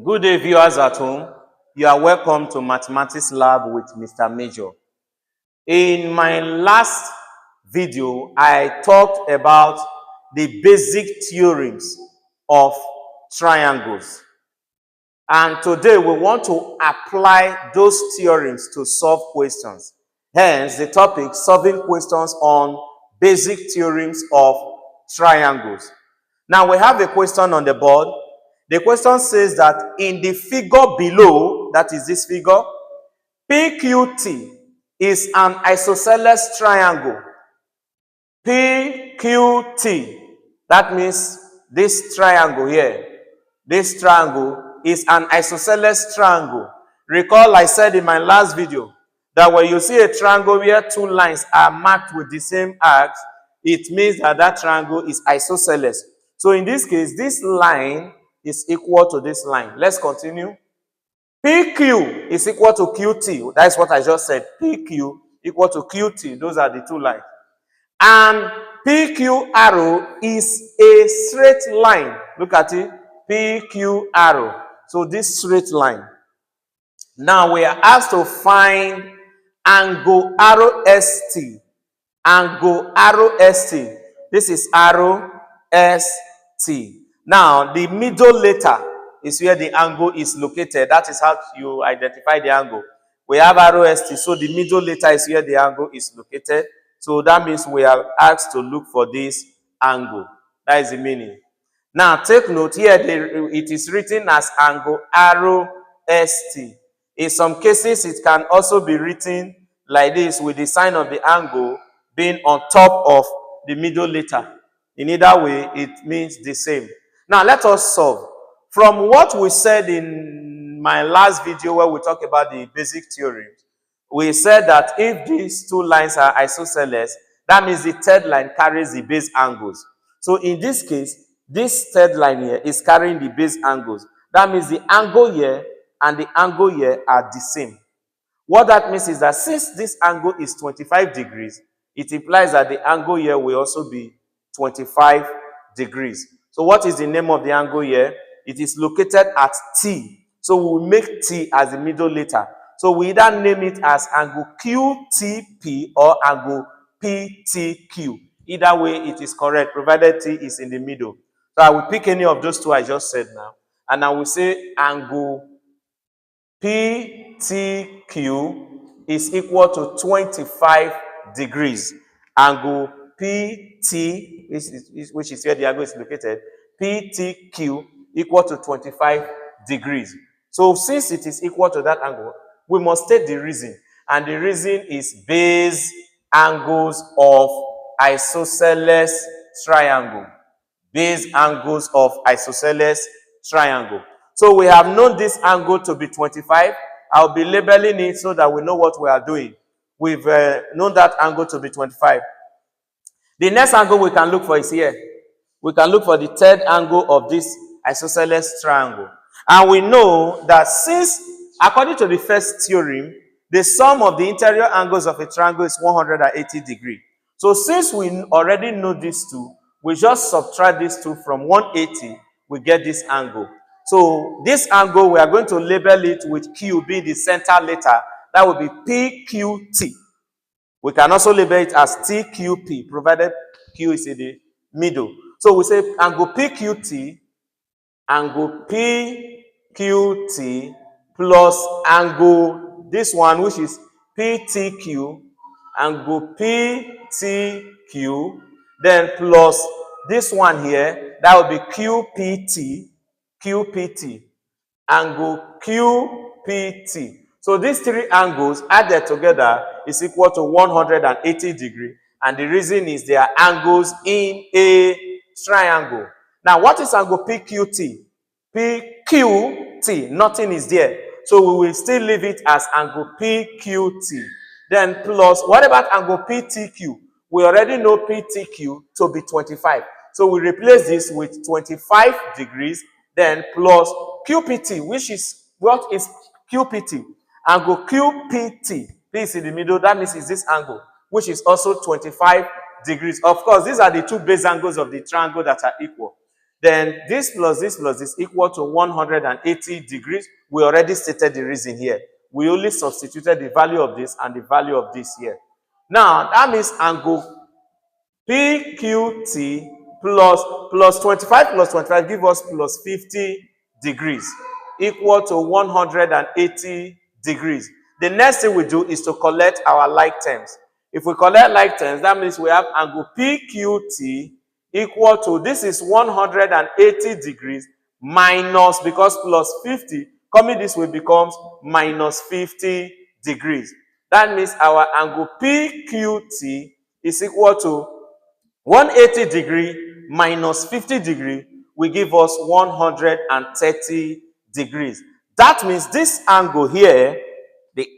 Good day, viewers at home. You are welcome to Mathematics Lab with Mr. Major. In my last video, I talked about the basic theorems of triangles. And today we want to apply those theorems to solve questions. Hence, the topic, solving questions on basic theorems of triangles. Now, we have a question on the board. The question says that in the figure below, that is this figure, PQT is an isosceles triangle. PQT, that means this triangle here, this triangle is an isosceles triangle. Recall I said in my last video that when you see a triangle where two lines are marked with the same arc, it means that that triangle is isosceles. So in this case, this line is equal to this line. Let's continue. PQ is equal to QT. That's what I just said. PQ equal to QT. Those are the two lines. And PQ arrow is a straight line. Look at it. PQ arrow. So this straight line. Now we are asked to find angle arrow ST. Angle arrow ST. This is arrow ST. Now, the middle letter is where the angle is located. That is how you identify the angle. We have arrow ST, so the middle letter is where the angle is located. So that means we are asked to look for this angle. That is the meaning. Now, take note here, it is written as angle arrow ST. In some cases, it can also be written like this with the sign of the angle being on top of the middle letter. In either way, it means the same. Now, let us solve. From what we said in my last video where we talked about the basic theorems, we said that if these two lines are isosceles, that means the third line carries the base angles. So in this case, this third line here is carrying the base angles. That means the angle here and the angle here are the same. What that means is that since this angle is 25 degrees, it implies that the angle here will also be 25 degrees. So what is the name of the angle here? It is located at T. So we will make T as the middle letter. So we either name it as angle QTP or angle PTQ. Either way, it is correct, provided T is in the middle. So I will pick any of those two I just said now. And I will say angle PTQ is equal to 25 degrees. Angle PT, which is where the angle is located, PTQ equal to 25 degrees. So since it is equal to that angle, we must state the reason. And the reason is base angles of isosceles triangle. Base angles of isosceles triangle. So we have known this angle to be 25. I'll be labeling it so that we know what we are doing. We've known that angle to be 25. The next angle we can look for is here. We can look for the third angle of this isosceles triangle. And we know that since, according to the first theorem, the sum of the interior angles of a triangle is 180 degrees. So since we already know these two, we just subtract these two from 180, we get this angle. So this angle, we are going to label it with Q being the center letter. That will be PQT. We can also label it as TQP, provided Q is in the middle. So we say angle PQT plus angle, this one, which is PTQ, angle PTQ, then plus this one here, that will be QPT, angle QPT. So these three angles added together is equal to 180 degrees. And the reason is they are angles in a triangle. Now, what is angle PQT? PQT, nothing is there. So we will still leave it as angle PQT. Then plus, what about angle PTQ? We already know PTQ to be 25. So we replace this with 25 degrees, then plus QPT, which is, what is QPT? Angle QPT, P is in the middle, that means it's this angle, which is also 25 degrees. Of course, these are the two base angles of the triangle that are equal. Then this plus this equal to 180 degrees. We already stated the reason here. We only substituted the value of this and the value of this here. Now, that means angle PQT plus 25 plus 25 give us plus 50 degrees equal to 180 degrees. The next thing we do is to collect our like terms. If we collect like terms, that means we have angle PQT equal to, this is 180 degrees minus, because plus 50, coming this way becomes minus 50 degrees. That means our angle PQT is equal to 180 degree minus 50 degree will give us 130 degrees. That means this angle here,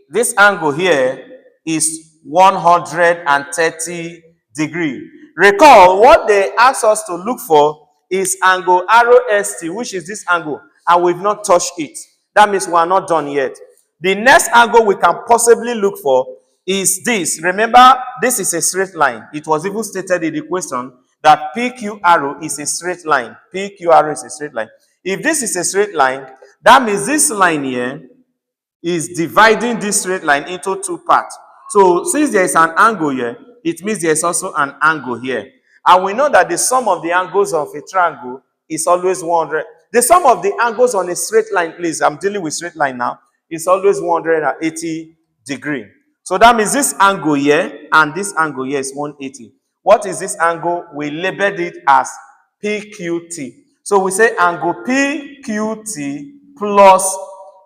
this angle here is 130 degree. Recall, what they asked us to look for is angle ROST, which is this angle, and we've not touched it. That means we are not done yet. The next angle we can possibly look for is this. Remember, this is a straight line. It was even stated in the question that PQRO is a straight line. PQRO is a straight line. If this is a straight line, that means this line here is dividing this straight line into two parts. So since there is an angle here, it means there is also an angle here. And we know that the sum of the angles of a triangle is always 100. The sum of the angles on a straight line, please, I'm dealing with straight line now, is always 180 degrees. So that means this angle here and this angle here is 180. What is this angle? We labeled it as PQT. So we say angle PQT plus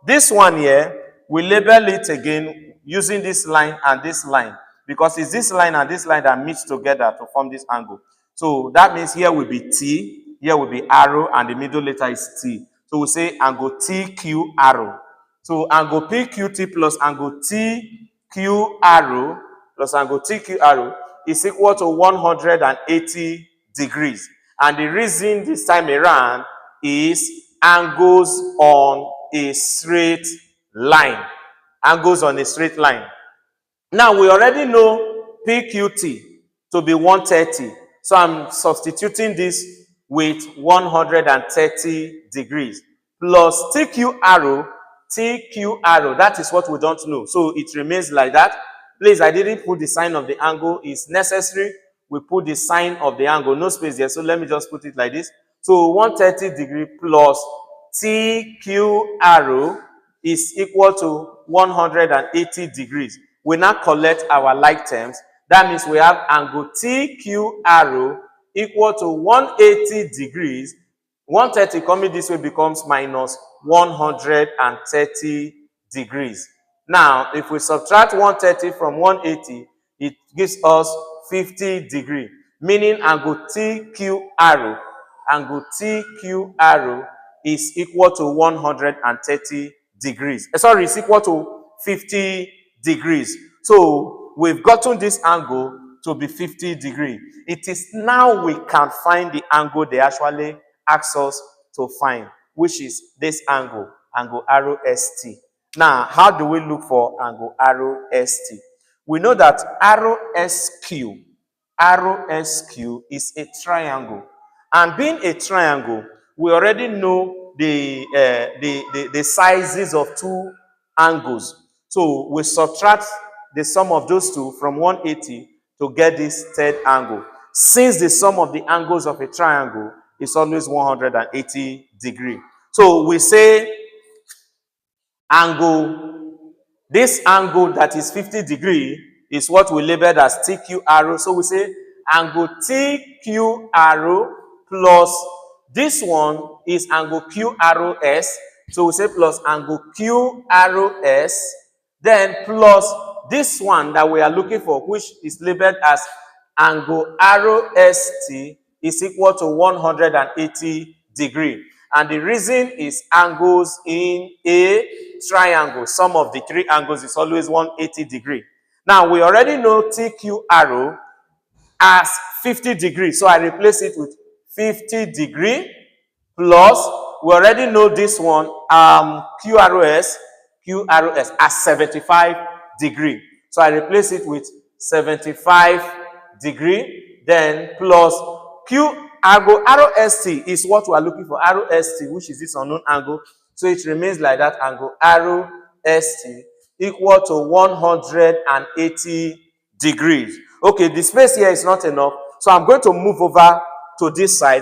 this one here, we label it again using this line and this line, because it's this line and this line that meets together to form this angle. So that means here will be T, here will be arrow, and the middle letter is T. So we say angle TQ arrow. So angle PQT plus angle TQ arrow plus angle TQ arrow is equal to 180 degrees. And the reason this time around is angles on a straight line. Angles on a straight line. Now we already know PQT to be 130. So I'm substituting this with 130 degrees. Plus TQ arrow, that is what we don't know. So it remains like that. Please, I didn't put the sign of the angle. It's necessary we put the sign of the angle. No space there. So let me just put it like this. So 130 degree plus TQ arrow is equal to 180 degrees. We now collect our like terms. That means we have angle TQ arrow equal to 180 degrees. 130 coming this way becomes minus 130 degrees. Now, if we subtract 130 from 180, it gives us 50 degrees, meaning angle TQ arrow is equal to 130 degrees. Sorry, it's equal to 50 degrees. So we've gotten this angle to be 50 degrees. It is now we can find the angle they actually asked us to find, which is this angle, angle ROST. Now, how do we look for angle ROST? We know that ROSQ is a triangle. And being a triangle, we already know the sizes of two angles. So we subtract the sum of those two from 180 to get this third angle. Since the sum of the angles of a triangle is always 180 degrees. So we say this angle that is 50 degrees is what we labeled as TQ arrow. So we say angle TQ arrow plus this one is angle Q arrow S. So we say plus angle Q arrow S, then plus this one that we are looking for, which is labeled as angle arrow ST, is equal to 180 degrees. And the reason is angles in a triangle. Sum of the three angles is always 180 degrees. Now, we already know TQ arrow as 50 degrees. So I replace it with 50 degrees plus, we already know this one, QROS as 75 degrees. So I replace it with 75 degrees, then plus Q Angle ROST is what we are looking for. ROST, which is this unknown angle. So it remains like that. Angle ROST equal to 180 degrees. Okay, the space here is not enough. So I'm going to move over to this side.